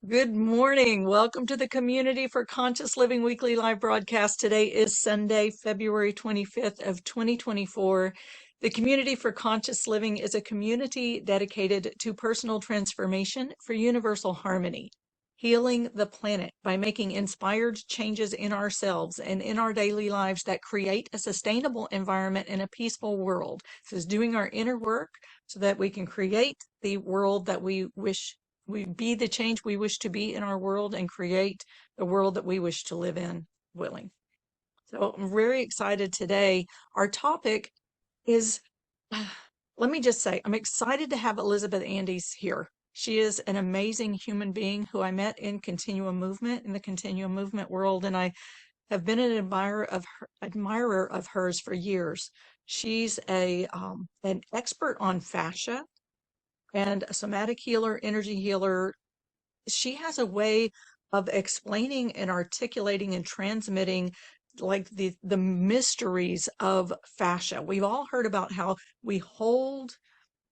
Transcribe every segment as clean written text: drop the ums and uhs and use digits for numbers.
Good morning. Welcome to the Community for Conscious Living weekly live broadcast. Today is Sunday, February 25th of 2024. The Community for Conscious Living is a community dedicated to personal transformation for universal harmony, healing the planet by making inspired changes in ourselves and in our daily lives that create a sustainable environment and a peaceful world. This is doing our inner work so that we can create the world that we be the change we wish to be in our world and create the world that we wish to live in willing. So I'm very excited today. Our topic is, let me just say, I'm excited to have Elizabeth Andes here. She is an amazing human being who I met in in the continuum movement world, and I have been an admirer of hers for years. She's an expert on fascia and a somatic healer, energy healer. She has a way of explaining and articulating and transmitting like the mysteries of fascia. We've all heard about how we hold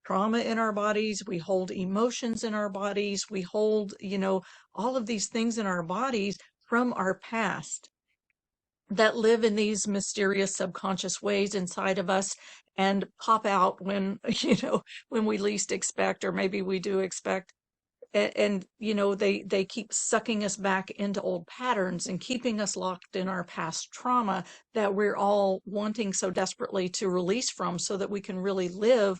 trauma in our bodies, we hold emotions in our bodies, we hold, all of these things in our bodies from our past that live in these mysterious subconscious ways inside of us and pop out when, when we least expect, or maybe we do expect. And they keep sucking us back into old patterns and keeping us locked in our past trauma that we're all wanting so desperately to release from, so that we can really live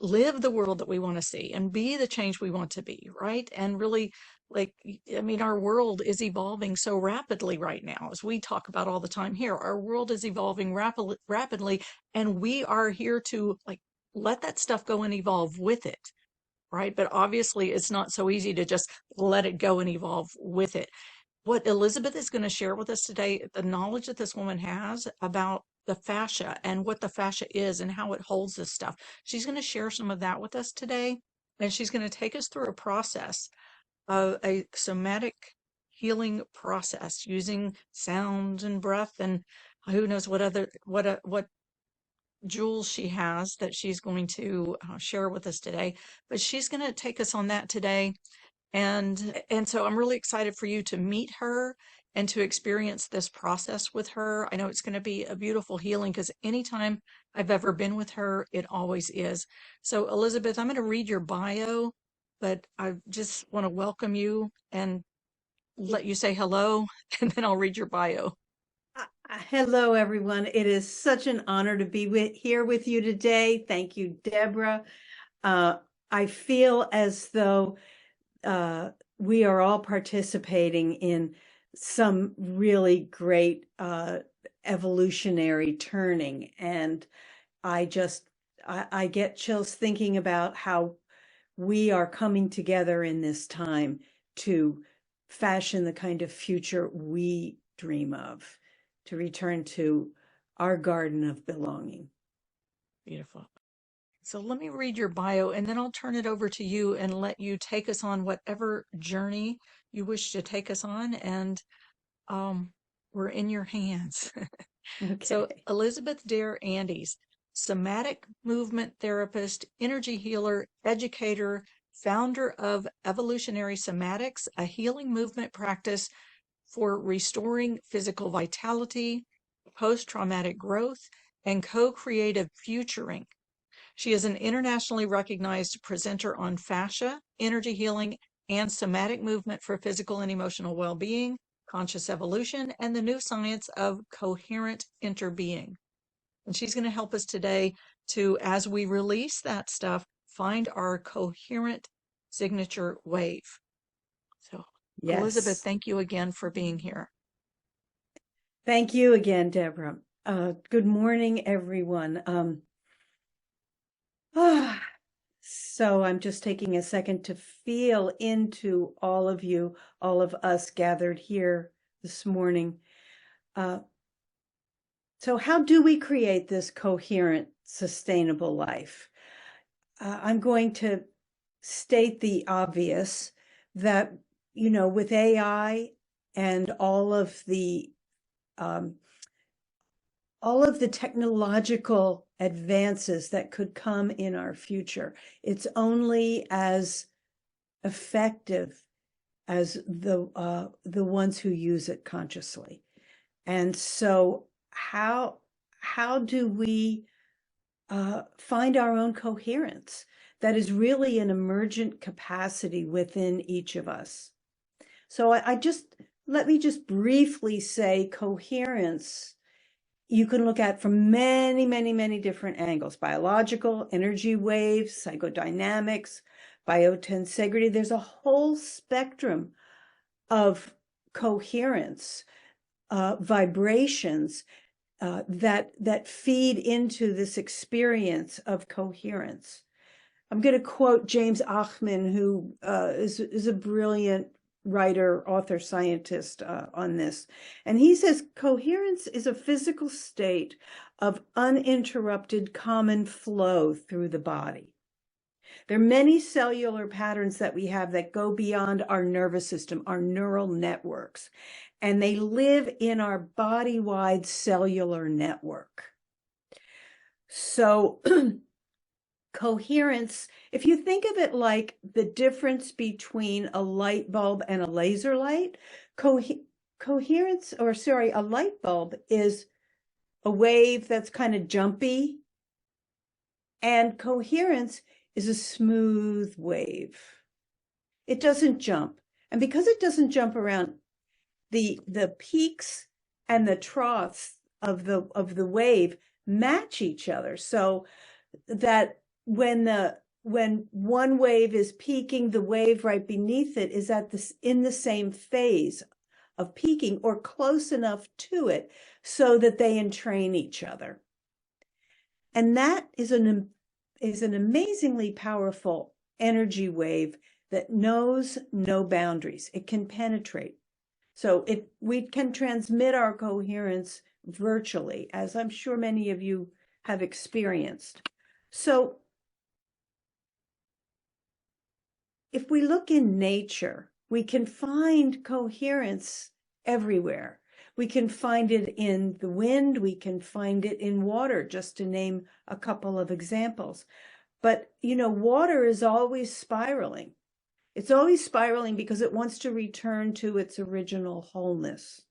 the world that we want to see and be the change we want to be, right? And really, like, I mean, our world is evolving so rapidly right now, as we talk about all the time here. Our world is evolving rapidly, and we are here to like let that stuff go and evolve with it, right? But obviously, it's not so easy to just let it go and evolve with it. What Elizabeth is going to share with us today, the knowledge that this woman has about the fascia and what the fascia is and how it holds this stuff. She's going to share some of that with us today. And she's going to take us through a process of a somatic healing process using sound and breath and who knows what jewels she has that she's going to share with us today. But she's going to take us on that today. And so I'm really excited for you to meet her and to experience this process with her. I know it's going to be a beautiful healing, because anytime I've ever been with her, it always is. So Elizabeth, I'm going to read your bio, but I just want to welcome you and let you say hello, and then I'll read your bio. Hello, everyone. It is such an honor to be here with you today. Thank you, Deborah. I feel as though we are all participating in some really great evolutionary turning. And I get chills thinking about how we are coming together in this time to fashion the kind of future we dream of, to return to our garden of belonging. Beautiful. So let me read your bio, and then I'll turn it over to you and let you take us on whatever journey you wish to take us on. And we're in your hands. So Okay. Elizabeth Dare Andes, somatic movement therapist, energy healer, educator, founder of Evolutionary Somatics, a healing movement practice for restoring physical vitality, post-traumatic growth, and co-creative futuring. She is an internationally recognized presenter on fascia, energy healing, and somatic movement for physical and emotional well-being, conscious evolution, and the new science of coherent interbeing. And she's going to help us today to, as we release that stuff, find our coherent signature wave. So, Elizabeth, Yes. thank you again for being here. Thank you again, Deborah. Good morning, everyone. So I'm just taking a second to feel into all of you, all of us gathered here this morning. So how do we create this coherent, sustainable life? I'm going to state the obvious that, with AI and all of the technological advances that could come in our future, it's only as effective as the ones who use it consciously. And so how do we find our own coherence that is really an emergent capacity within each of us? So let me just briefly say coherence you can look at from many, many, many different angles: biological, energy waves, psychodynamics, biotensegrity. There's a whole spectrum of coherence, vibrations that feed into this experience of coherence. I'm going to quote James Achman, who is a brilliant writer, author, scientist on this. And he says, coherence is a physical state of uninterrupted common flow through the body. There are many cellular patterns that we have that go beyond our nervous system, our neural networks, and they live in our body-wide cellular network. So coherence, if you think of it like the difference between a light bulb and a laser light, a light bulb is a wave that's kind of jumpy, and coherence is a smooth wave. It doesn't jump. And because it doesn't jump around, the peaks and the troughs of the wave match each other, so that when one wave is peaking, the wave right beneath it is in the same phase of peaking or close enough to it so that they entrain each other. And that is an amazingly powerful energy wave that knows no boundaries. It can penetrate. So we can transmit our coherence virtually, as I'm sure many of you have experienced. So if we look in nature, we can find coherence everywhere. We can find it in the wind, we can find it in water, just to name a couple of examples. But, water is always spiraling. It's always spiraling because it wants to return to its original wholeness.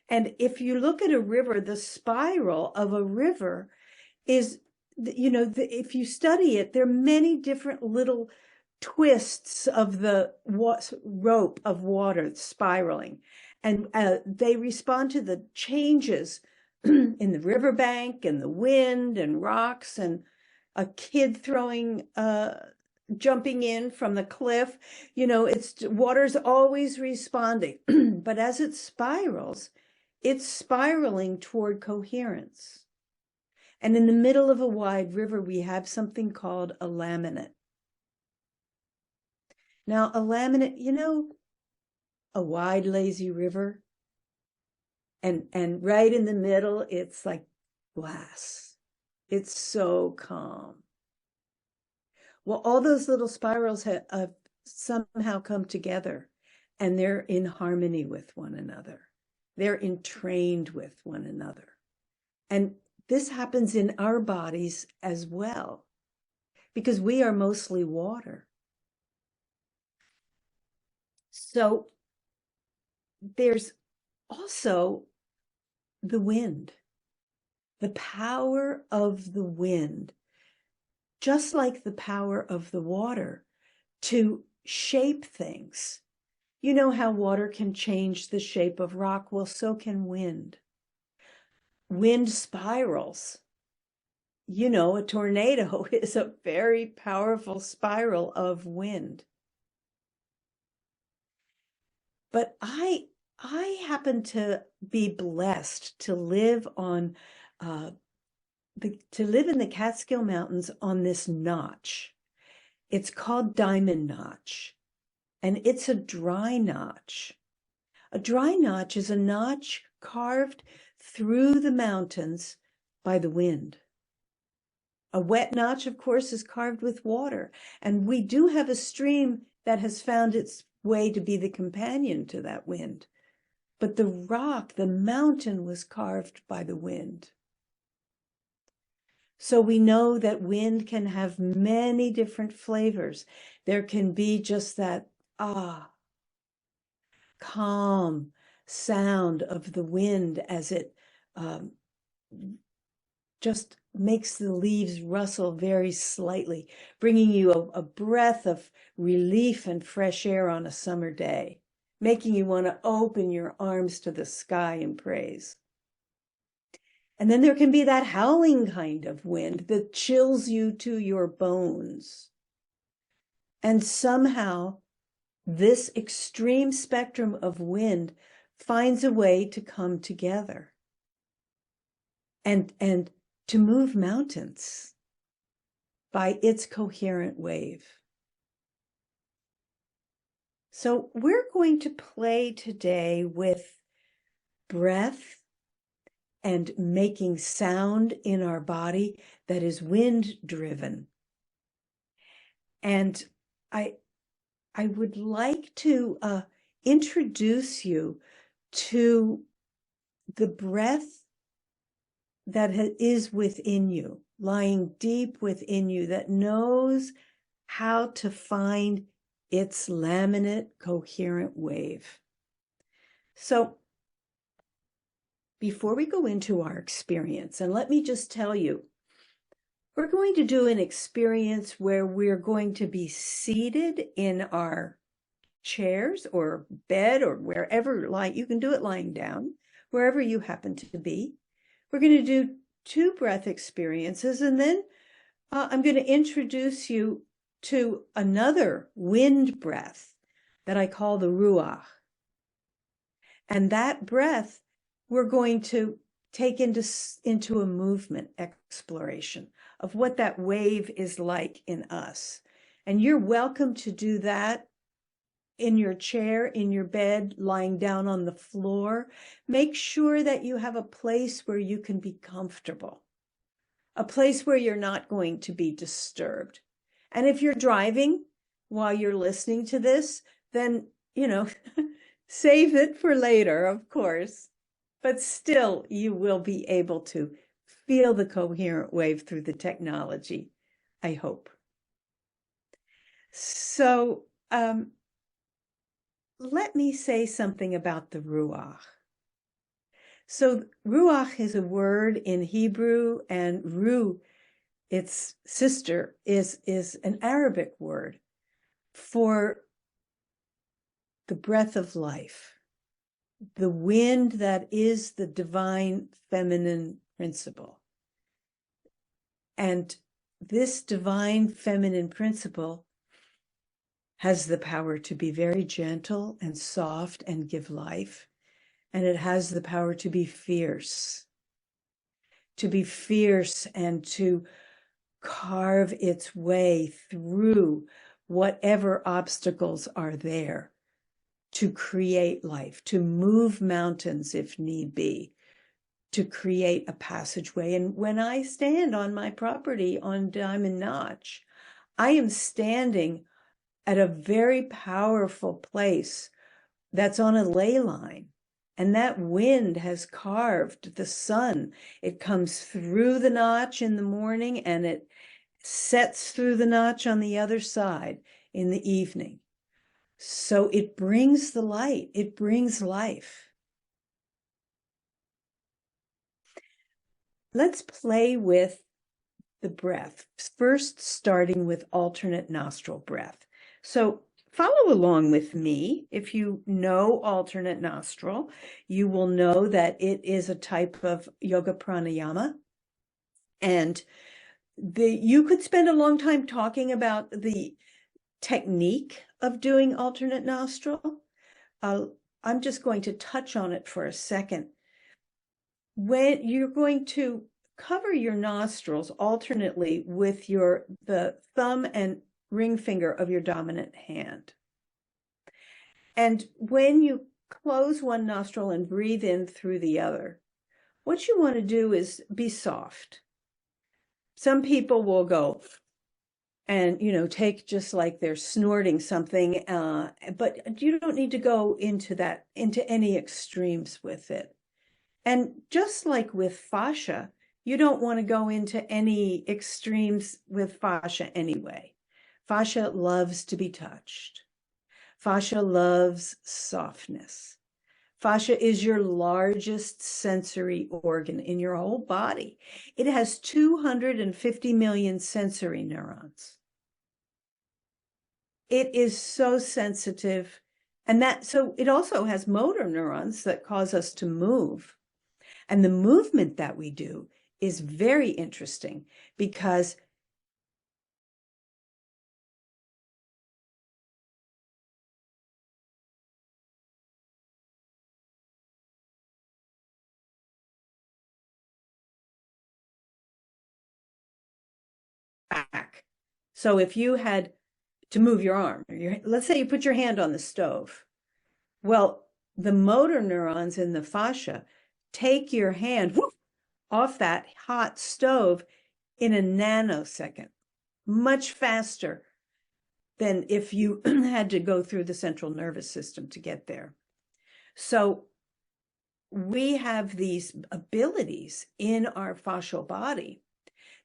And if you look at a river, the spiral of a river is, if you study it, there are many different little twists of the rope of water spiraling. And they respond to the changes in the riverbank and the wind and rocks and a kid jumping in from the cliff. Water's always responding. But as it spirals, it's spiraling toward coherence. And in the middle of a wide river, we have something called a laminate. Now, a laminate, a wide, lazy river, and right in the middle, it's like glass. It's so calm. Well, all those little spirals have somehow come together, and they're in harmony with one another. They're entrained with one another. And this happens in our bodies as well, because we are mostly water. So there's also the wind, the power of the wind, just like the power of the water to shape things. You know how water can change the shape of rock? Well, so can wind. Wind spirals. A tornado is a very powerful spiral of wind. But I happen to be blessed to live in the Catskill Mountains on this notch. It's called Diamond Notch, and it's a dry notch. A dry notch is a notch carved through the mountains by the wind. A wet notch, of course, is carved with water, and we do have a stream that has found its way to be the companion to that wind. But the rock, the mountain, was carved by the wind. So we know that wind can have many different flavors. There can be just that, calm sound of the wind as it just makes the leaves rustle very slightly, bringing you a breath of relief and fresh air on a summer day, making you want to open your arms to the sky in praise. And then there can be that howling kind of wind that chills you to your bones. And somehow this extreme spectrum of wind finds a way to come together and to move mountains by its coherent wave. So we're going to play today with breath and making sound in our body that is wind driven. And I would like to introduce you to the breath that is within you, lying deep within you, that knows how to find its laminate, coherent wave. So before we go into our experience, and let me just tell you, we're going to do an experience where we're going to be seated in our chairs or bed or wherever, you can do it lying down, wherever you happen to be. We're going to do 2 breath experiences, and then I'm going to introduce you to another wind breath that I call the ruach. And that breath we're going to take into a movement exploration of what that wave is like in us. And you're welcome to do that in your chair, in your bed, lying down on the floor. Make sure that you have a place where you can be comfortable, a place where you're not going to be disturbed. And if you're driving while you're listening to this, then, save it for later, of course. But still, you will be able to feel the coherent wave through the technology, I hope. So, let me say something about the ruach. So ruach is a word in Hebrew, and ru, its sister, is an Arabic word for the breath of life, the wind that is the divine feminine principle. And this divine feminine principle has the power to be very gentle and soft and give life. And it has the power to be fierce and to carve its way through whatever obstacles are there, to create life, to move mountains if need be, to create a passageway. And when I stand on my property on Diamond Notch, I am standing at a very powerful place that's on a ley line. And that wind has carved the sun. It comes through the notch in the morning and it sets through the notch on the other side in the evening. So it brings the light, it brings life. Let's play with the breath, first starting with alternate nostril breath. So follow along with me. If you know alternate nostril, you will know that it is a type of yoga pranayama. And you could spend a long time talking about the technique of doing alternate nostril. I'm just going to touch on it for a second. When you're going to cover your nostrils alternately with the thumb and ring finger of your dominant hand. And when you close one nostril and breathe in through the other, what you want to do is be soft. Some people will go and, take just like they're snorting something, but you don't need to go into any extremes with it. And just like with fascia, you don't want to go into any extremes with fascia anyway. Fascia loves to be touched. Fascia loves softness. Fascia is your largest sensory organ in your whole body. It has 250 million sensory neurons. It is so sensitive. So it also has motor neurons that cause us to move. And the movement that we do is very interesting because back. So if you had to move your arm, let's say you put your hand on the stove. Well, the motor neurons in the fascia take your hand whoop, off that hot stove in a nanosecond, much faster than if you had to go through the central nervous system to get there. So we have these abilities in our fascial body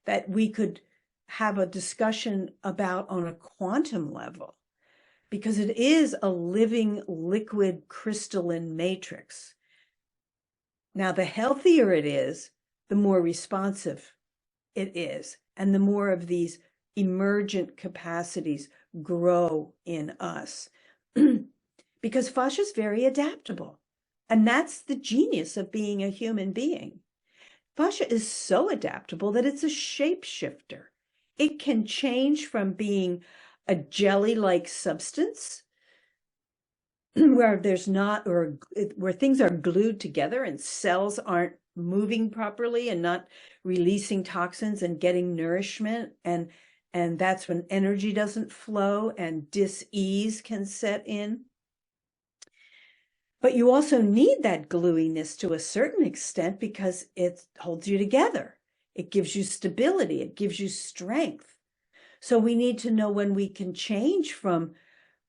that we could have a discussion about on a quantum level, because it is a living liquid crystalline matrix. Now, the healthier it is, the more responsive it is, and the more of these emergent capacities grow in us. Because fascia is very adaptable. And that's the genius of being a human being. Fascia is so adaptable that it's a shapeshifter. It can change from being a jelly-like substance where there's not, or where things are glued together and cells aren't moving properly and not releasing toxins and getting nourishment. And that's when energy doesn't flow and dis-ease can set in. But you also need that gluiness to a certain extent because it holds you together. It gives you stability. It gives you strength. So we need to know when we can change from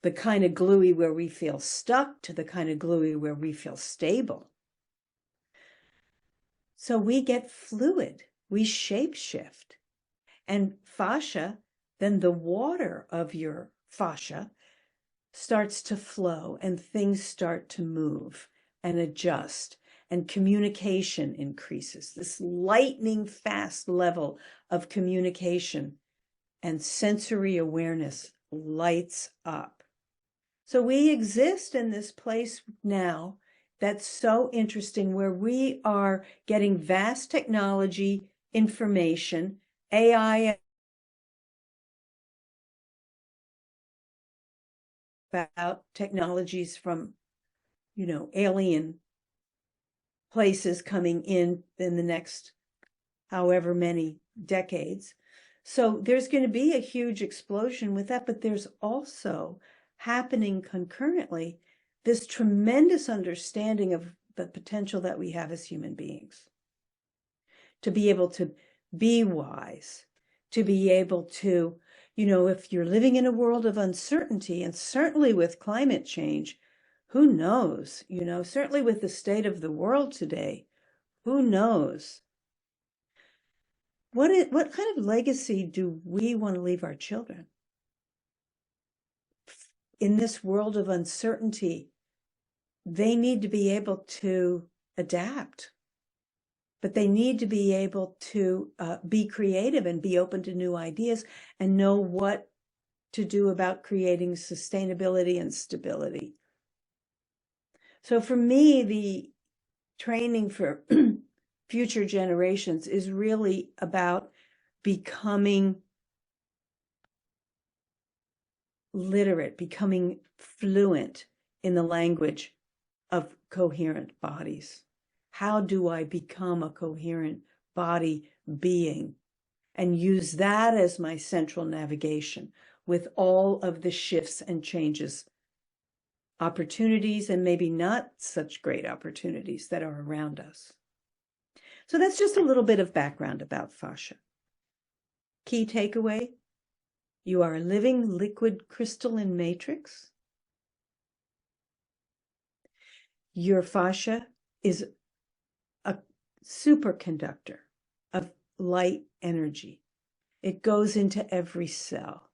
the kind of gluey where we feel stuck to the kind of gluey where we feel stable. So we get fluid. We shapeshift. And fascia, then the water of your fascia, starts to flow and things start to move and adjust and communication increases. This lightning fast level of communication and sensory awareness lights up. So we exist in this place now that's so interesting, where we are getting vast technology, information, AI, about technologies from, alien places coming in the next however many decades. So there's going to be a huge explosion with that, but there's also happening concurrently this tremendous understanding of the potential that we have as human beings to be able to be wise, to be able to, if you're living in a world of uncertainty, and certainly with climate change, who knows, certainly with the state of the world today, who knows? What kind of legacy do we want to leave our children? In this world of uncertainty, they need to be able to adapt, but they need to be able to be creative and be open to new ideas and know what to do about creating sustainability and stability. So for me, the training for future generations is really about becoming literate, becoming fluent in the language of coherent bodies. How do I become a coherent body being and use that as my central navigation with all of the shifts and changes, opportunities, and maybe not such great opportunities that are around us? So that's just a little bit of background about fascia. Key takeaway: you are a living liquid crystalline matrix. Your fascia is a superconductor of light energy. It goes into every cell.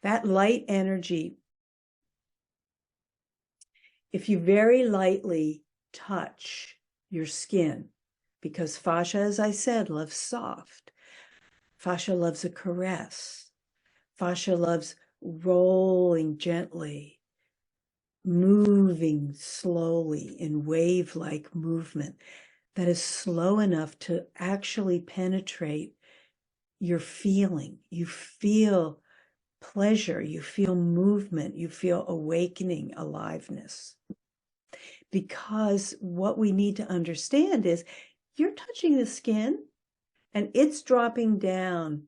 That light energy if you very lightly touch your skin, because fascia, as I said, loves soft. Fascia loves a caress. Fascia loves rolling gently, moving slowly in wave-like movement that is slow enough to actually penetrate your feeling. You feel pleasure, you feel movement, you feel awakening, aliveness. Because what we need to understand is you're touching the skin and it's dropping down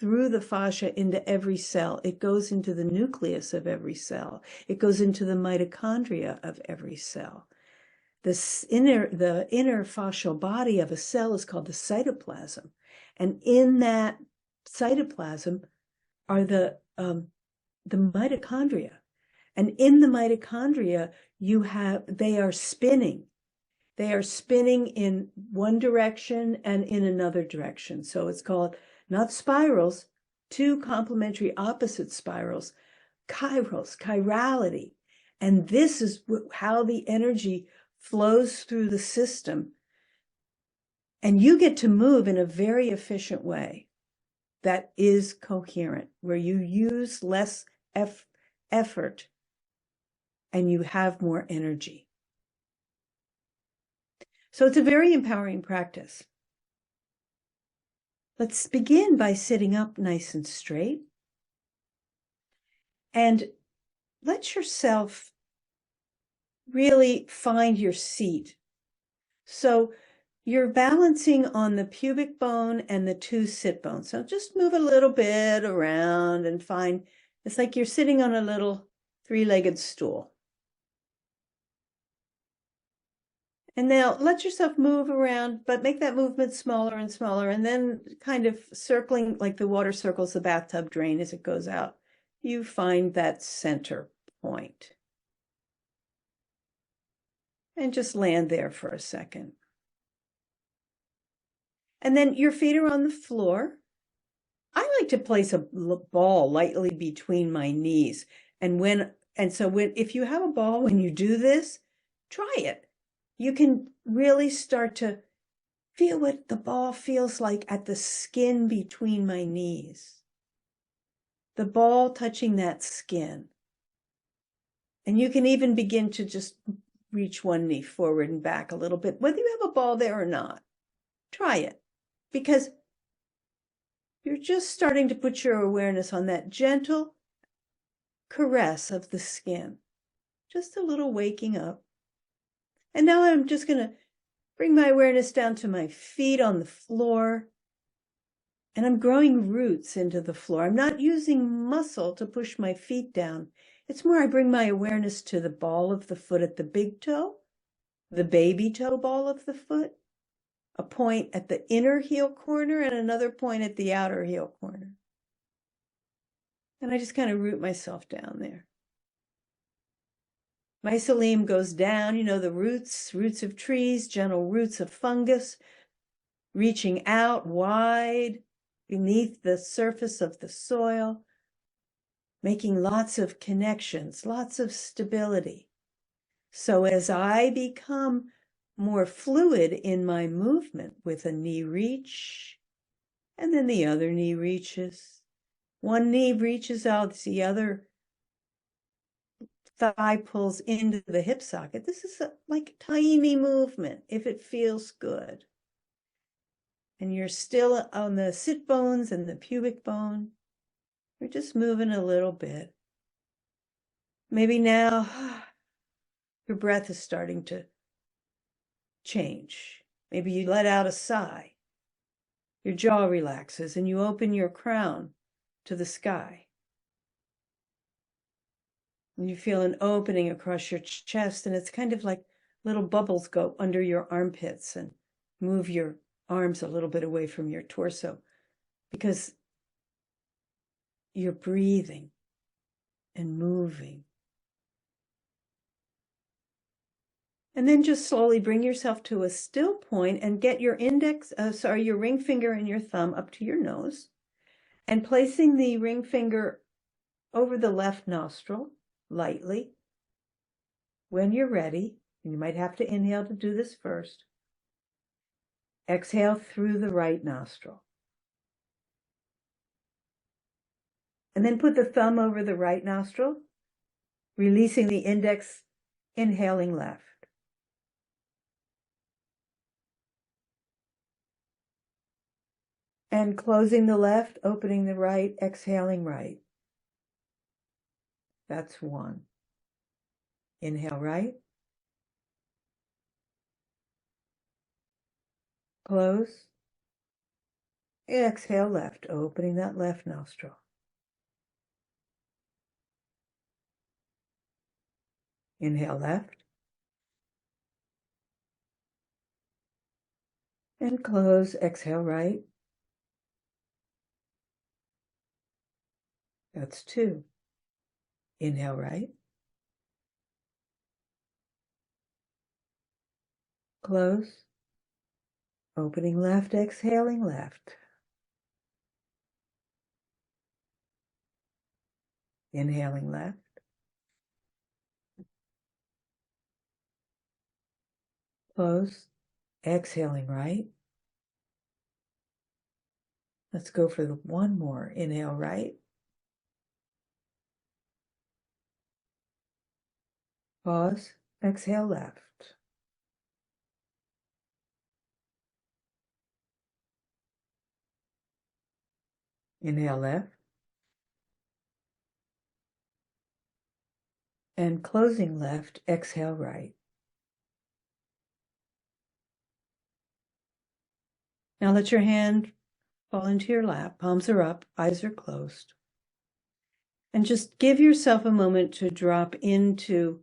through the fascia into every cell. It goes into the nucleus of every cell. It goes into the mitochondria of every cell. The inner fascial body of a cell is called the cytoplasm. And in that cytoplasm are the mitochondria. And in the mitochondria, they are spinning. They are spinning in one direction and in another direction. So it's called not spirals, two complementary opposite spirals, kairos, chirality. And this is how the energy flows through the system. And you get to move in a very efficient way that is coherent, where you use less effort and you have more energy. So it's a very empowering practice. Let's begin by sitting up nice and straight. And let yourself really find your seat. So you're balancing on the pubic bone and the two sit bones. So just move a little bit around and find, it's like you're sitting on a little three-legged stool. And now let yourself move around, but make that movement smaller and smaller, and then kind of circling like the water circles the bathtub drain as it goes out. You find that center point. And just land there for a second. And then your feet are on the floor. I like to place a ball lightly between my knees. If you have a ball, when you do this, try it. You can really start to feel what the ball feels like at the skin between my knees. The ball touching that skin. And you can even begin to just reach one knee forward and back a little bit, whether you have a ball there or not. Try it, because you're just starting to put your awareness on that gentle caress of the skin. Just a little waking up. And now I'm just going to bring my awareness down to my feet on the floor. And I'm growing roots into the floor. I'm not using muscle to push my feet down. It's more I bring my awareness to the ball of the foot at the big toe, the baby toe ball of the foot, a point at the inner heel corner and another point at the outer heel corner. And I just kind of root myself down there. Mycelium goes down, the roots of trees, gentle roots of fungus, reaching out wide beneath the surface of the soil, making lots of connections, lots of stability. So as I become more fluid in my movement with a knee reach, and then the other knee reaches. One knee reaches out, the other thigh pulls into the hip socket. This is like tiny movement, if it feels good. And you're still on the sit bones and the pubic bone. You're just moving a little bit. Maybe now your breath is starting to change. Maybe you let out a sigh. Your jaw relaxes and you open your crown to the sky. And you feel an opening across your chest, and it's kind of like little bubbles go under your armpits and move your arms a little bit away from your torso, because you're breathing and moving. And then just slowly bring yourself to a still point and get your your ring finger and your thumb up to your nose, and placing the ring finger over the left nostril lightly, When you're ready, and you might have to inhale to do this first, exhale through the right nostril. And then put the thumb over the right nostril, releasing the index, inhaling left. And closing the left, opening the right, exhaling right. That's one. Inhale right. Close. Exhale left, opening that left nostril. Inhale left. And close, exhale right. That's two. Inhale right. Close. Opening left, exhaling left. Inhaling left. Close. Exhaling right. Let's go for the one more. Inhale right. Pause. Exhale left. Inhale left. And closing left, exhale right. Now let your hand fall into your lap. Palms are up, eyes are closed. And just give yourself a moment to drop into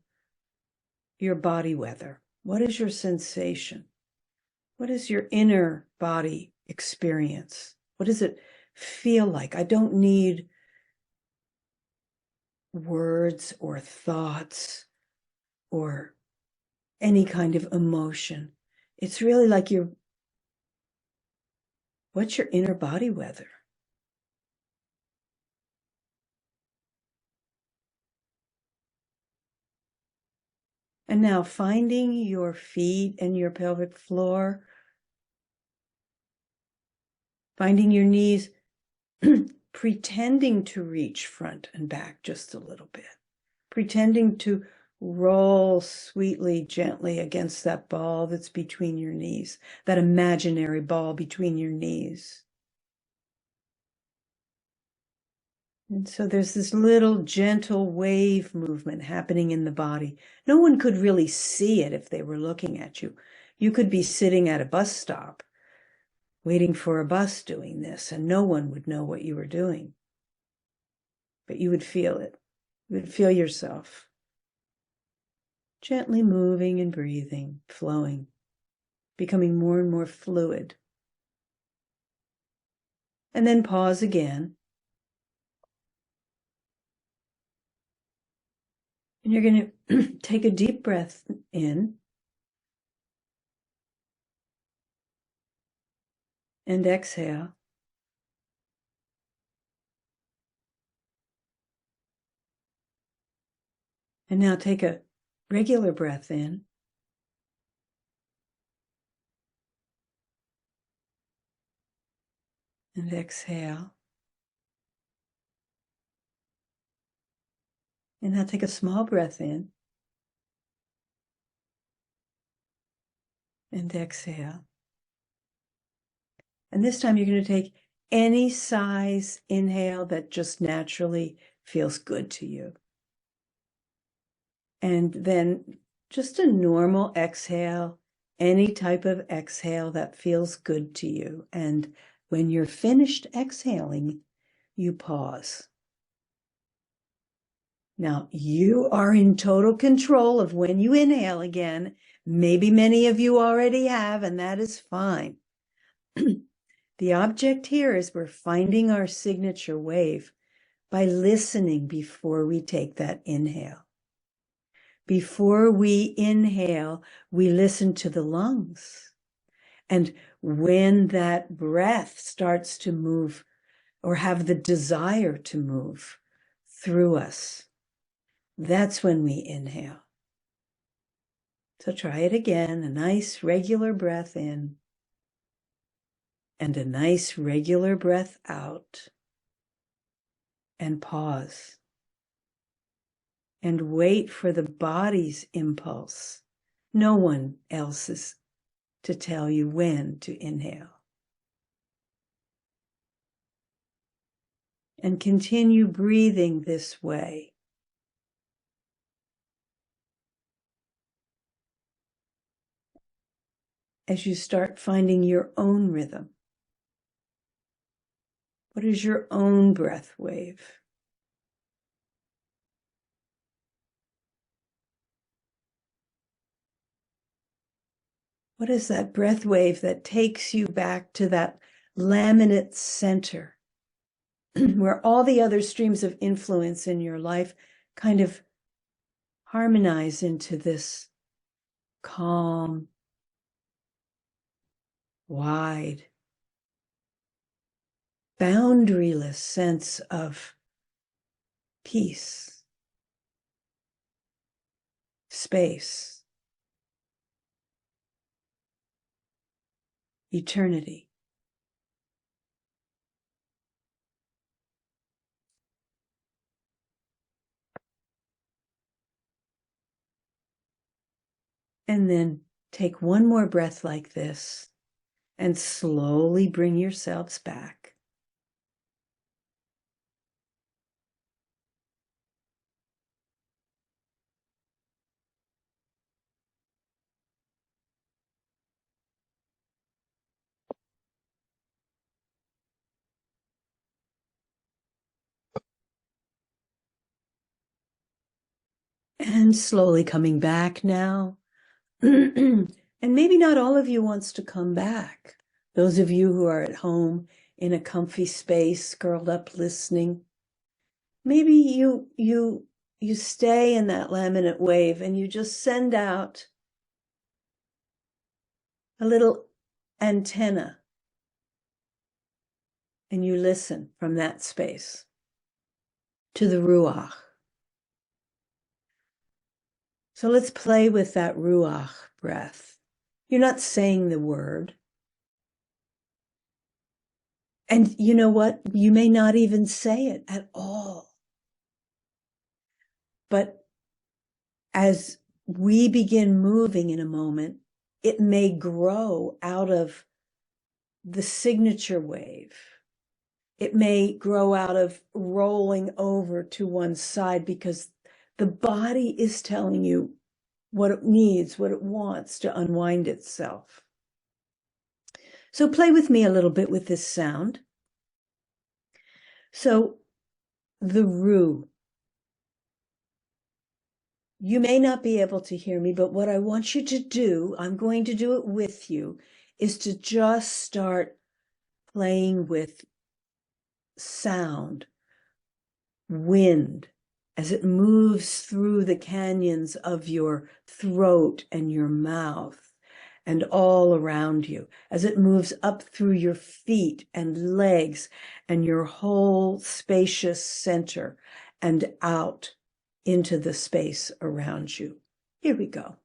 your body weather. What is your sensation? What is your inner body experience? What does it feel like? I don't need words or thoughts or any kind of emotion. It's really like what's your inner body weather? And now finding your feet and your pelvic floor, finding your knees, pretending to reach front and back just a little bit, pretending to roll sweetly, gently against that ball that's between your knees, that imaginary ball between your knees. And so there's this little gentle wave movement happening in the body. No one could really see it if they were looking at you. You could be sitting at a bus stop, waiting for a bus doing this, and no one would know what you were doing. But you would feel it. You would feel yourself gently moving and breathing, flowing, becoming more and more fluid. And then pause again. And you're going to take a deep breath in and exhale. And now take a regular breath in and exhale. And now take a small breath in and exhale. And this time you're going to take any size inhale that just naturally feels good to you. And then just a normal exhale, any type of exhale that feels good to you. And when you're finished exhaling, you pause. Now, you are in total control of when you inhale again. Maybe many of you already have, and that is fine. The object here is we're finding our signature wave by listening before we take that inhale. Before we inhale, we listen to the lungs. And when that breath starts to move or have the desire to move through us, that's when we inhale. So try it again, a nice regular breath in and a nice regular breath out. And pause. And wait for the body's impulse. No one else's to tell you when to inhale. And continue breathing this way. As you start finding your own rhythm. What is your own breath wave? What is that breath wave that takes you back to that laminate center where all the other streams of influence in your life kind of harmonize into this calm, wide, boundaryless sense of peace, space, eternity. And then take one more breath like this and slowly bring yourselves back. And slowly coming back now. And maybe not all of you wants to come back. Those of you who are at home in a comfy space, curled up listening, maybe you stay in that laminate wave and you just send out a little antenna and you listen from that space to the ruach. So let's play with that ruach breath. You're not saying the word. And you know what? You may not even say it at all. But as we begin moving in a moment, it may grow out of the signature wave. It may grow out of rolling over to one side because the body is telling you what it needs, what it wants to unwind itself. So play with me a little bit with this sound. So the ru. You may not be able to hear me, but what I want you to do, I'm going to do it with you, is to just start playing with sound, wind, as it moves through the canyons of your throat and your mouth and all around you, as it moves up through your feet and legs and your whole spacious center and out into the space around you. Here we go.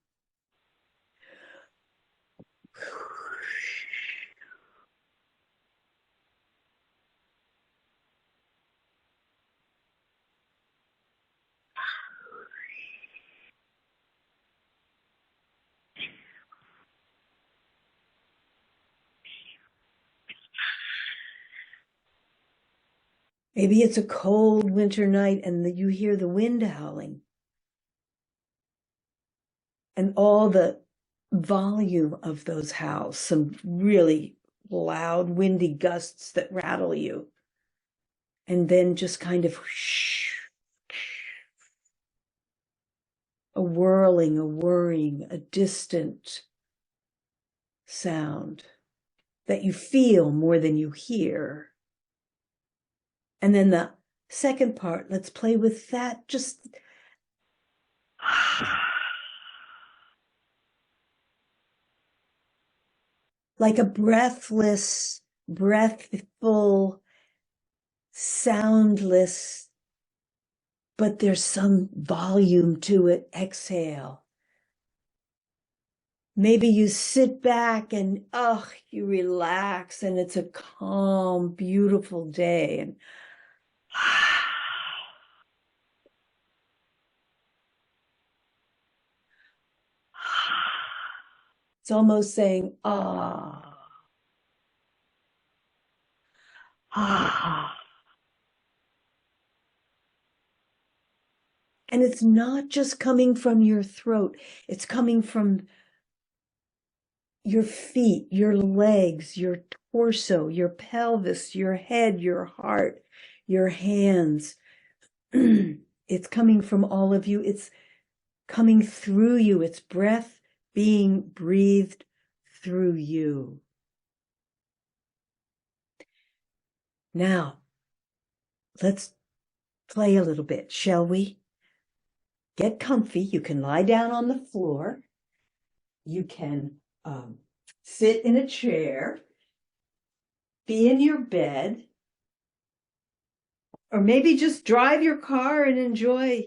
Maybe it's a cold winter night and you hear the wind howling and all the volume of those howls, some really loud, windy gusts that rattle you. And then just kind of a whirling, a whirring, a distant sound that you feel more than you hear. And then the second part, let's play with that, just like a breathless, breathful, soundless, but there's some volume to it, exhale. maybe you sit back and, you relax, and it's a calm, beautiful day. And it's almost saying, ah, ah. And it's not just coming from your throat. It's coming from your feet, your legs, your torso, your pelvis, your head, your heart, your hands. It's coming from all of you. It's coming through you. It's breath being breathed through you. Now, let's play a little bit, shall we? Get comfy. You can lie down on the floor. You can sit in a chair, be in your bed, or maybe just drive your car and enjoy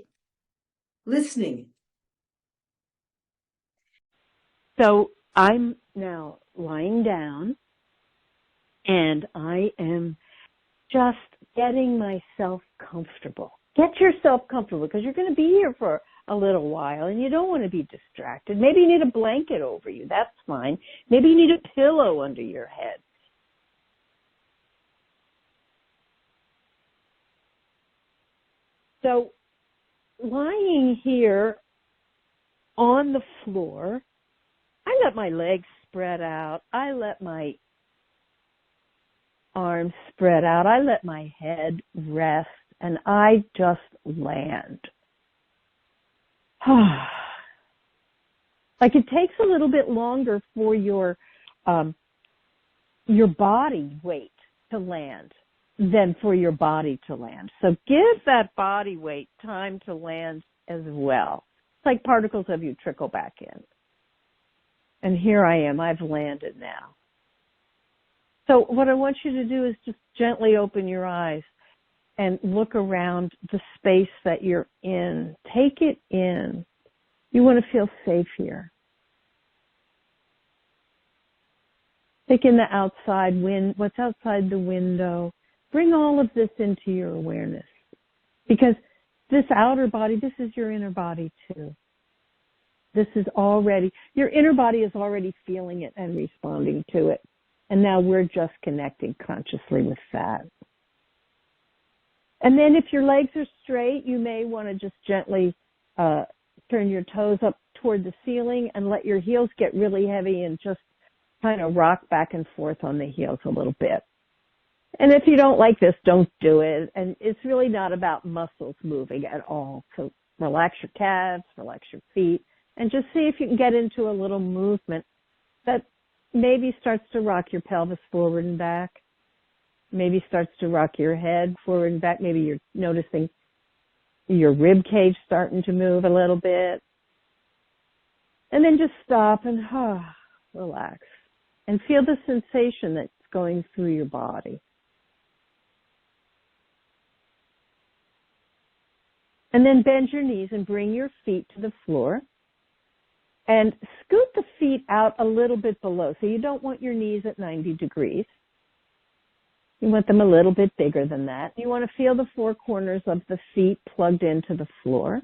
listening. So I'm now lying down, and I am just getting myself comfortable. Get yourself comfortable, because you're going to be here for a little while and you don't want to be distracted. Maybe you need a blanket over you. That's fine. Maybe you need a pillow under your head. So lying here on the floor, I let my legs spread out. I let my arms spread out. I let my head rest, and I just land. Like, it takes a little bit longer for your body weight to land than for your body to land. So give that body weight time to land as well. It's like particles of you trickle back in. And here I am. I've landed now. So what I want you to do is just gently open your eyes and look around the space that you're in. Take it in. You want to feel safe here. Take in the outside wind, what's outside the window. Bring all of this into your awareness. Because this outer body, this is your inner body too. This is already, your inner body is already feeling it and responding to it. And now we're just connecting consciously with that. And then if your legs are straight, you may want to just gently turn your toes up toward the ceiling and let your heels get really heavy and just kind of rock back and forth on the heels a little bit. And if you don't like this, don't do it. And it's really not about muscles moving at all. So relax your calves, relax your feet, and just see if you can get into a little movement that maybe starts to rock your pelvis forward and back. Maybe starts to rock your head forward and back. Maybe you're noticing your rib cage starting to move a little bit. And then just stop and relax. And feel the sensation that's going through your body. And then bend your knees and bring your feet to the floor. And scoot the feet out a little bit below. So you don't want your knees at 90 degrees. You want them a little bit bigger than that. You want to feel the four corners of the feet plugged into the floor.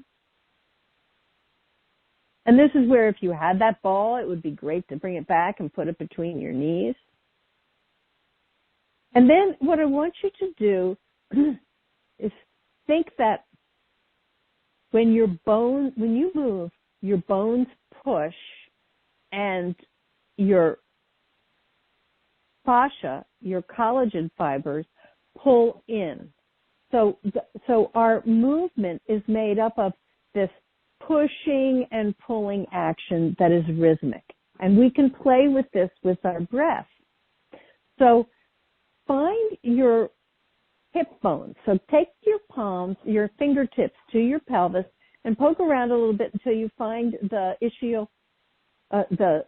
And this is where if you had that ball, it would be great to bring it back and put it between your knees. And then what I want you to do is think that when you move, your bones push and your fascia, your collagen fibers, pull in. So our movement is made up of this pushing and pulling action that is rhythmic. And we can play with this with our breath. So find your hip bones. So take your palms, your fingertips to your pelvis and poke around a little bit until you find the ischial, the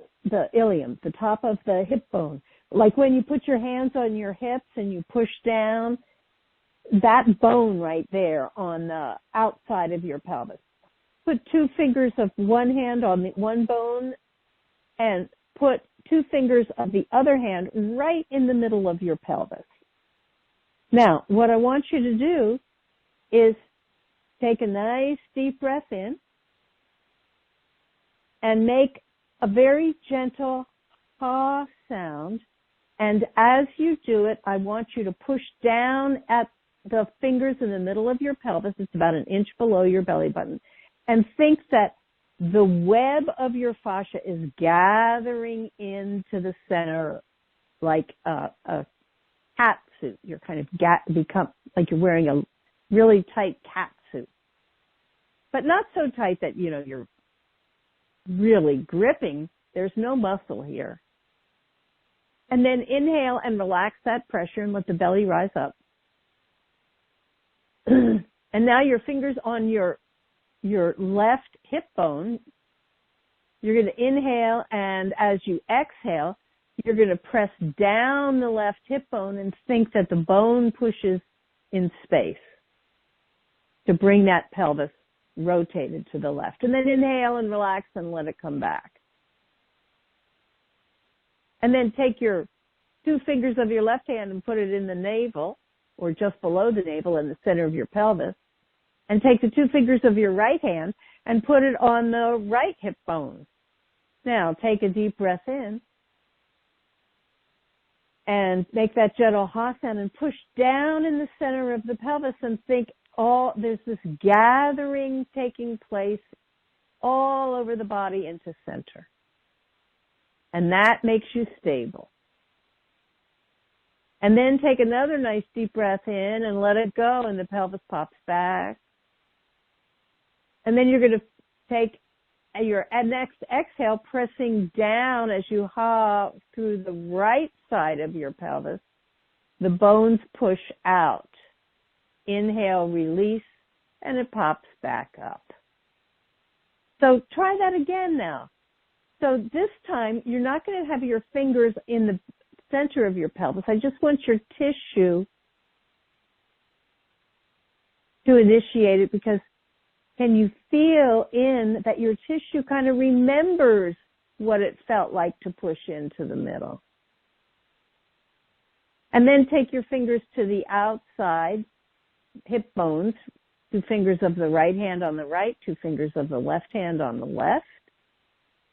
ilium, the top of the hip bone. Like when you put your hands on your hips and you push down, that bone right there on the outside of your pelvis. Put two fingers of one hand on the one bone and put 2 fingers of the other hand right in the middle of your pelvis. Now, what I want you to do is take a nice deep breath in and make a very gentle ha sound. And as you do it, I want you to push down at the fingers in the middle of your pelvis. It's about an inch below your belly button. And think that the web of your fascia is gathering into the center like a cat suit. You're kind of become like you're wearing a really tight cat suit. But not so tight that, you're really gripping. There's no muscle here. And then inhale and relax that pressure and let the belly rise up. And now your fingers on your left hip bone, you're going to inhale, and as you exhale, you're going to press down the left hip bone and think that the bone pushes in space to bring that pelvis rotated to the left. And then inhale and relax and let it come back. And then take your 2 fingers of your left hand and put it in the navel, or just below the navel in the center of your pelvis. And take the 2 fingers of your right hand and put it on the right hip bone. Now, take a deep breath in and make that gentle ha sound and push down in the center of the pelvis and think there's this gathering taking place all over the body into center. And that makes you stable. And then take another nice deep breath in and let it go, and the pelvis pops back. And then you're going to take your next exhale, pressing down as you ha through the right side of your pelvis. The bones push out. Inhale, release, and it pops back up. So try that again now. So this time, you're not going to have your fingers in the center of your pelvis. I just want your tissue to initiate it, because can you feel in that your tissue kind of remembers what it felt like to push into the middle? And then take your fingers to the outside hip bones, 2 fingers of the right hand on the right, 2 fingers of the left hand on the left.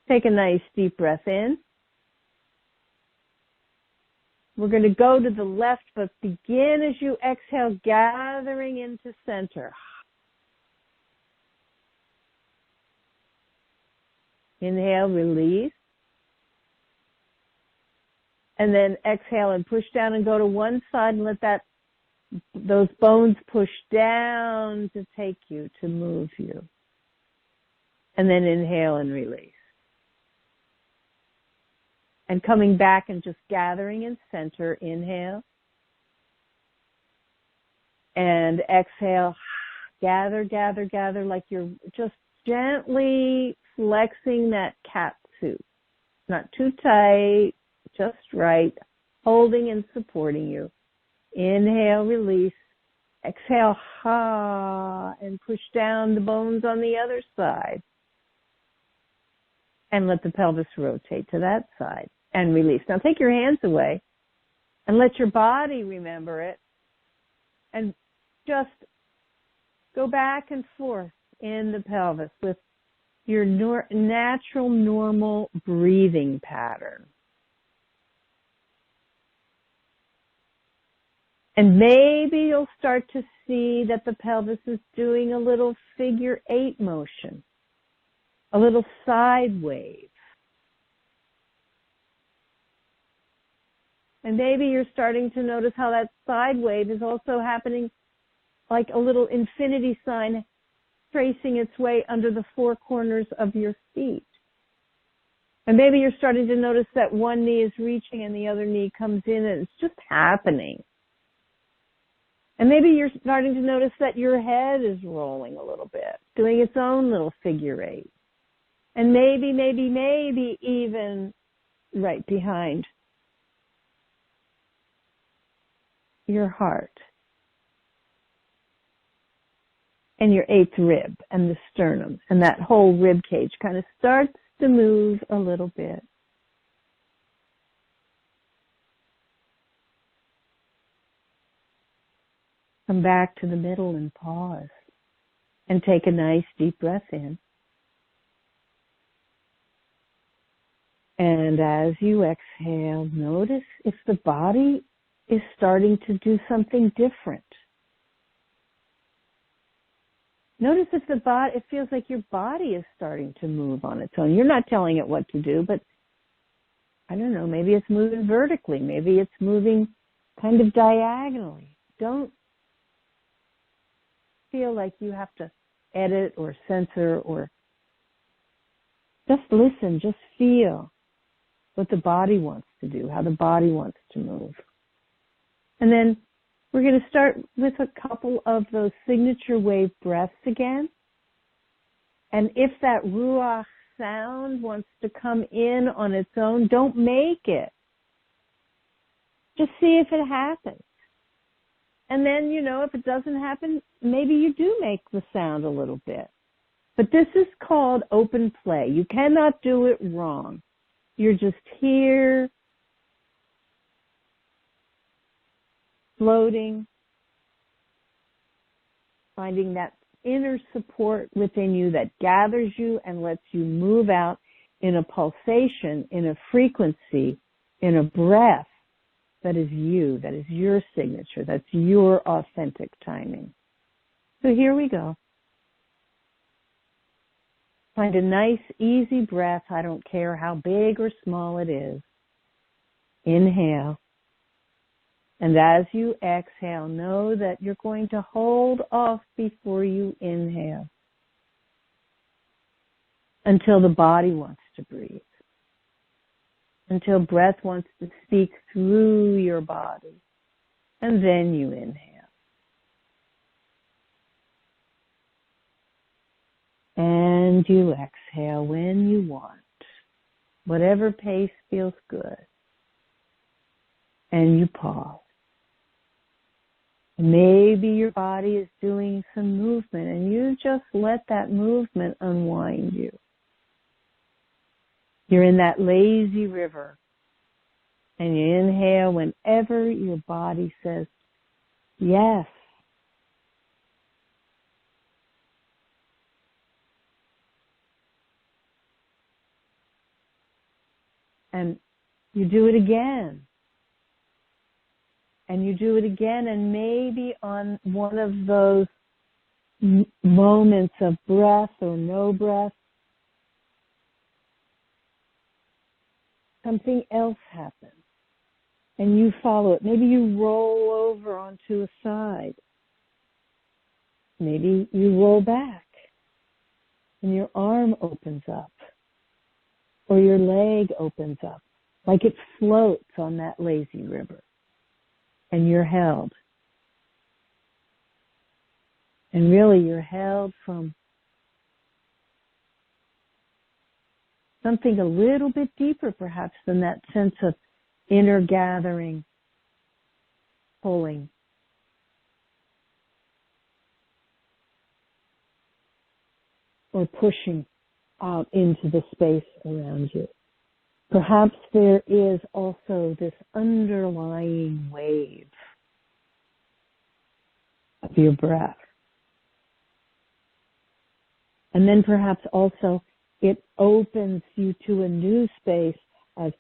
Take a nice deep breath in. We're going to go to the left, but begin as you exhale, gathering into center. Inhale, release. And then exhale and push down and go to one side and let those bones push down to take you, to move you. And then inhale and release. And coming back and just gathering in center, inhale. And exhale, gather, gather, gather, like you're just gently flexing that cat suit. Not too tight, just right, holding and supporting you. Inhale, release. Exhale, ha, and push down the bones on the other side. And let the pelvis rotate to that side and release. Now take your hands away and let your body remember it, and just go back and forth in the pelvis with your natural, normal breathing pattern. And maybe you'll start to see that the pelvis is doing a little figure 8 motion, a little side wave. And maybe you're starting to notice how that side wave is also happening like a little infinity sign tracing its way under the 4 corners of your feet. And maybe you're starting to notice that one knee is reaching and the other knee comes in, and it's just happening. And maybe you're starting to notice that your head is rolling a little bit, doing its own little figure 8. And maybe even right behind your heart and your 8th rib and the sternum, and that whole rib cage kind of starts to move a little bit. Come back to the middle and pause. And take a nice deep breath in. And as you exhale, notice if the body is starting to do something different. Notice if it feels like your body is starting to move on its own. You're not telling it what to do, but I don't know, maybe it's moving vertically. Maybe it's moving kind of diagonally. Don't feel like you have to edit or censor or just listen, just feel what the body wants to do, how the body wants to move. And then we're going to start with a couple of those signature wave breaths again. And if that ruach sound wants to come in on its own, don't make it. Just see if it happens. And then, if it doesn't happen, maybe you do make the sound a little bit. But this is called open play. You cannot do it wrong. You're just here, floating, finding that inner support within you that gathers you and lets you move out in a pulsation, in a frequency, in a breath that is you, that is your signature, that's your authentic timing. So here we go. Find a nice, easy breath. I don't care how big or small it is. Inhale. And as you exhale, know that you're going to hold off before you inhale until the body wants to breathe, until breath wants to speak through your body, and then you inhale. And you exhale when you want, whatever pace feels good. And you pause. Maybe your body is doing some movement and you just let that movement unwind you. You're in that lazy river and you inhale whenever your body says yes. And you do it again. And you do it again, and maybe on one of those moments of breath or no breath, something else happens, and you follow it. Maybe you roll over onto a side. Maybe you roll back, and your arm opens up, or your leg opens up, like it floats on that lazy river. And you're held. And really you're held from something a little bit deeper perhaps than that sense of inner gathering, pulling. Or pushing out into the space around you. Perhaps there is also this underlying wave of your breath. And then perhaps also it opens you to a new space as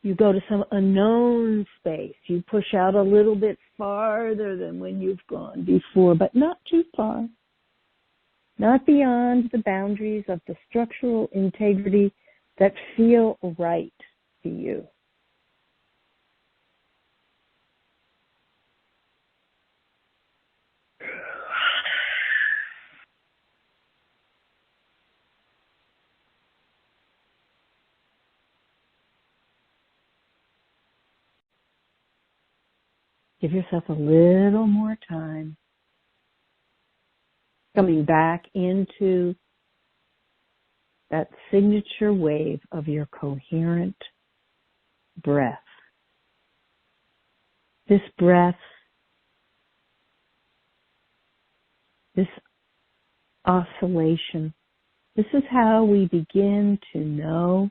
you go to some unknown space. You push out a little bit farther than when you've gone before, but not too far. Not beyond the boundaries of the structural integrity that feel right to you. Give yourself a little more time. Coming back into that signature wave of your coherent breath. This breath, this oscillation This is how we begin to know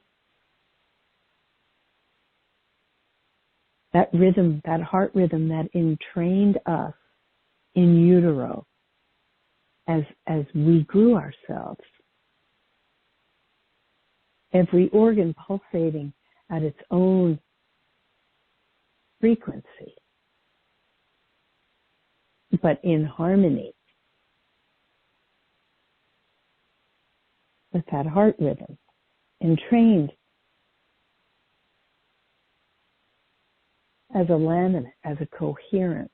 that rhythm, that heart rhythm that entrained us in utero as we grew ourselves. Every organ pulsating at its own frequency, but in harmony with that heart rhythm, entrained as a laminate, as a coherence.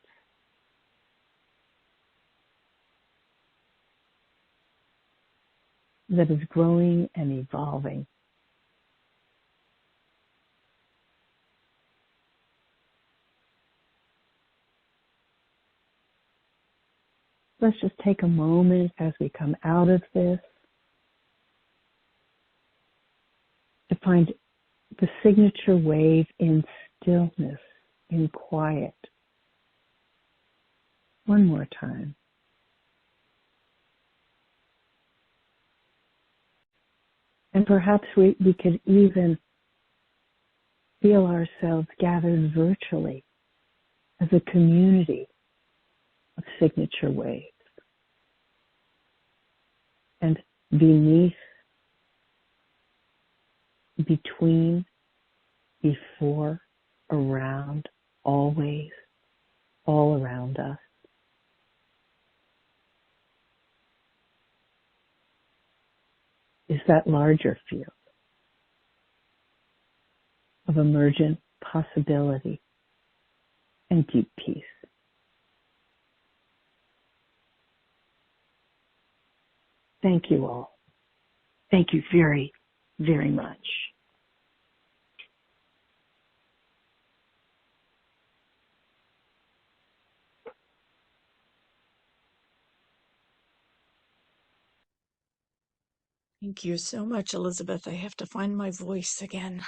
That is growing and evolving. Let's just take a moment as we come out of this to find the signature wave in stillness, in quiet. One more time. And perhaps we could even feel ourselves gathered virtually as a community of signature waves. And beneath, between, before, around, always, all around us. Is that larger field of emergent possibility and deep peace. Thank you all. Thank you very, very much. Thank you so much, Elizabeth. I have to find my voice again.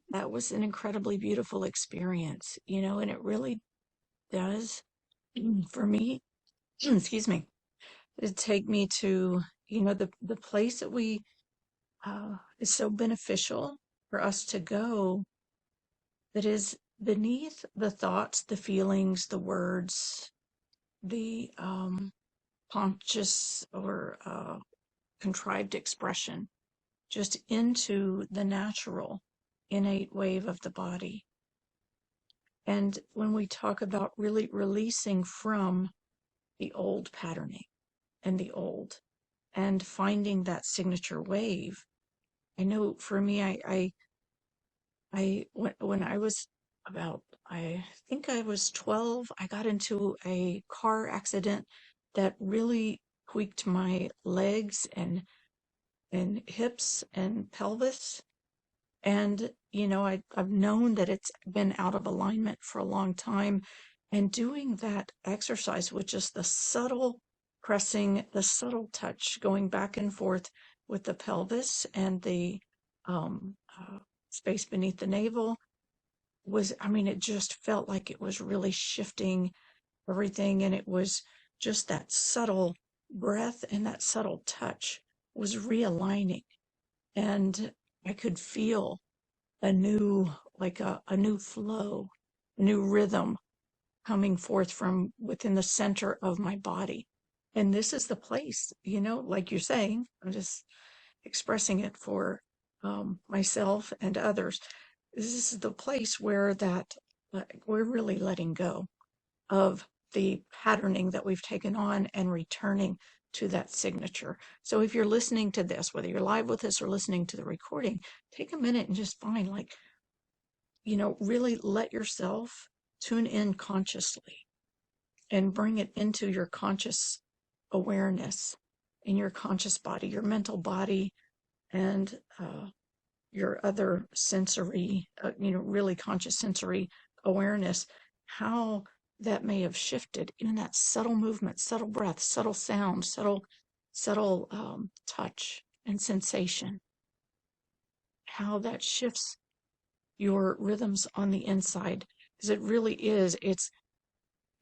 That was an incredibly beautiful experience, and it really does, for me, excuse me, it take me to, the place that we is so beneficial for us to go, that is beneath the thoughts, the feelings, the words, the conscious or contrived expression, just into the natural, innate wave of the body. And when we talk about really releasing from the old patterning and the old and finding that signature wave, I know for me, when I was about, I think I was 12, I got into a car accident that really tweaked my legs and hips and pelvis. And, I've known that it's been out of alignment for a long time. And doing that exercise with just the subtle pressing, the subtle touch, going back and forth with the pelvis and the space beneath the navel it just felt like it was really shifting everything. And it was just that subtle breath and that subtle touch was realigning. And I could feel a new, like a new flow, a new rhythm coming forth from within the center of my body. And this is the place, like you're saying, I'm just expressing it for myself and others. This is the place where we're really letting go of the patterning that we've taken on and returning to that signature. So if you're listening to this, whether you're live with us or listening to the recording, take a minute and just find, really let yourself tune in consciously and bring it into your conscious awareness in your conscious body, your mental body, and your other sensory, really conscious sensory awareness, how that may have shifted in that subtle movement, subtle breath, subtle sound, subtle touch and sensation, how that shifts your rhythms on the inside. Because it really is,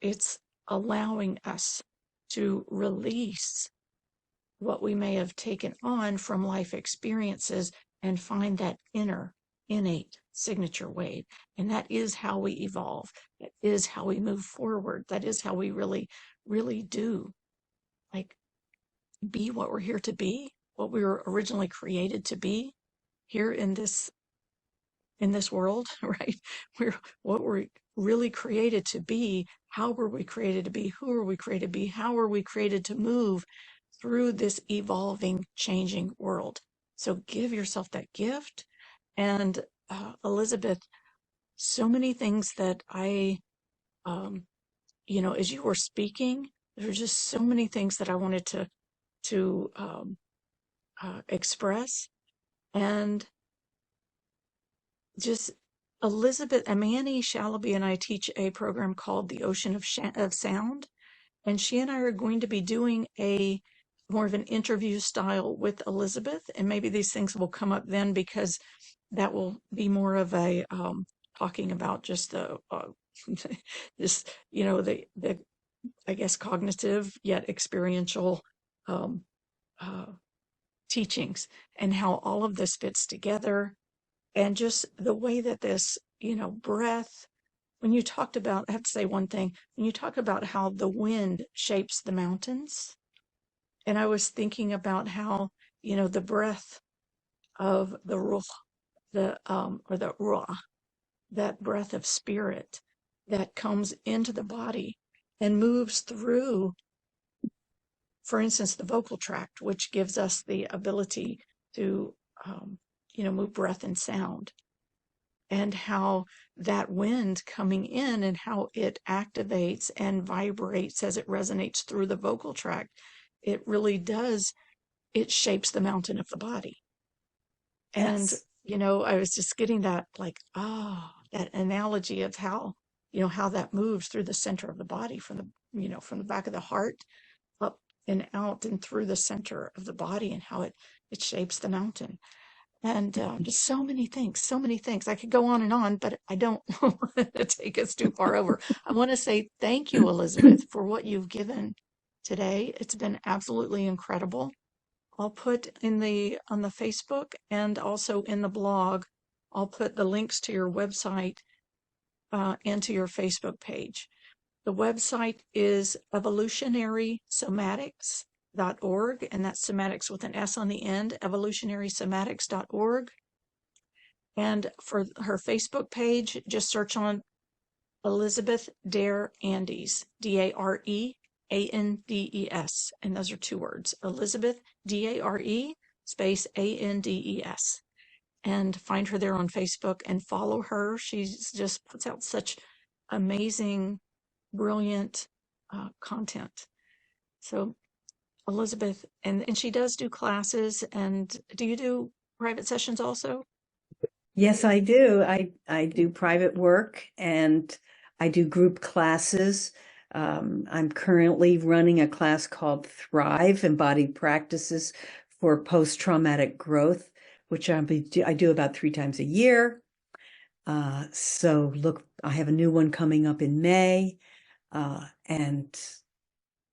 it's allowing us to release what we may have taken on from life experiences and find that innate signature wave. And that is how we evolve. That is how we move forward. That is how we really, really do like be what we're here to be, what we were originally created to be here in this world, right? We're what we're really created to be. How were we created to be? Who are we created to be? How are we created to move through this evolving, changing world? So give yourself that gift. And Elizabeth, so many things that um, as you were speaking, there were just so many things that I wanted to express. And just Elizabeth, Amani Shalaby and I teach a program called The Ocean of Sound. And she and I are going to be doing a more of an interview style with Elizabeth. And maybe these things will come up then, because that will be more of a talking about just the this, the I guess cognitive yet experiential um, uh, teachings, and how all of this fits together, and just the way that this, breath. When you talked about, I have to say one thing, when you talk about how the wind shapes the mountains, and I was thinking about how, the breath of the ruh, or the ruah, that breath of spirit that comes into the body and moves through, for instance, the vocal tract, which gives us the ability to, move breath and sound, and how that wind coming in and how it activates and vibrates as it resonates through the vocal tract. It really does, it shapes the mountain of the body. And, Yes. I was just getting that, like, that analogy of how, how that moves through the center of the body, from from the back of the heart up and out and through the center of the body, and how it shapes the mountain. And just so many things, so many things. I could go on and on, but I don't want to take us too far over. I want to say thank you, Elizabeth, for what you've given today. It's been absolutely incredible. I'll put on the Facebook and also in the blog, I'll put the links to your website and to your Facebook page. The website is evolutionarysomatics.org, and that's somatics with an S on the end, evolutionarysomatics.org. And for her Facebook page, just search on Elizabeth Dare Andes, Dareandes, and those are two words, Elizabeth Dare space Andes, and find her there on Facebook and follow her. She's just puts out such amazing, brilliant content. So Elizabeth, and she does do classes. And do you do private sessions also? Yes, I do. I do private work and I do group classes. I'm currently running a class called Thrive Embodied Practices for Post-Traumatic Growth, which I do about 3 times a year. So look, I have a new one coming up in May, and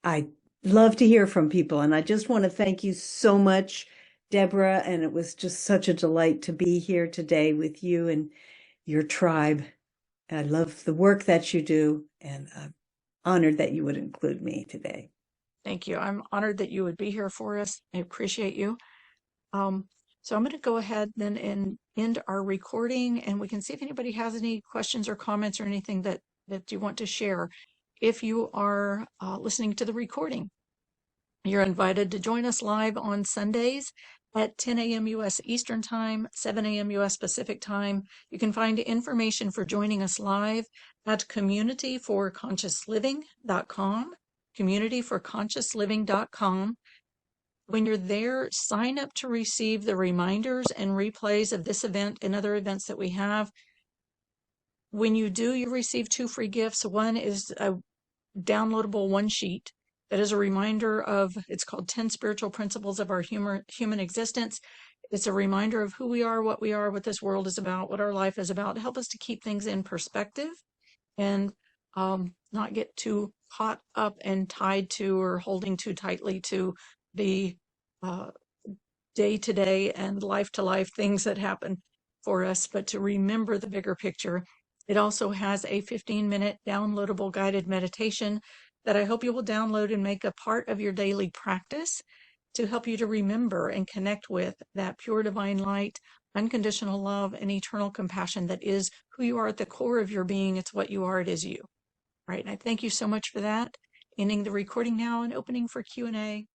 I love to hear from people. And I just want to thank you so much, Deborah. And it was just such a delight to be here today with you and your tribe. I love the work that you do, and I'm honored that you would include me today. Thank you. I'm honored that you would be here for us. I appreciate you. So I'm going to go ahead then and end our recording, and we can see if anybody has any questions or comments or anything that you want to share. If you are listening to the recording, you're invited to join us live on Sundays at 10 a.m. U.S. Eastern Time, 7 a.m. U.S. Pacific Time. You can find information for joining us live at communityforconsciousliving.com, communityforconsciousliving.com. When you're there, sign up to receive the reminders and replays of this event and other events that we have. When you do, you receive 2 free gifts. One is a downloadable one sheet that is a reminder of, it's called 10 Spiritual Principles of Our Human Existence. It's a reminder of who we are, what this world is about, what our life is about, to help us to keep things in perspective and not get too caught up and tied to or holding too tightly to the day to day and life to life things that happen for us, but to remember the bigger picture. It also has a 15-minute downloadable guided meditation that I hope you will download and make a part of your daily practice to help you to remember and connect with that pure divine light, unconditional love, and eternal compassion that is who you are at the core of your being. It's what you are. It is you. Right. And I thank you so much for that. Ending the recording now and opening for Q&A.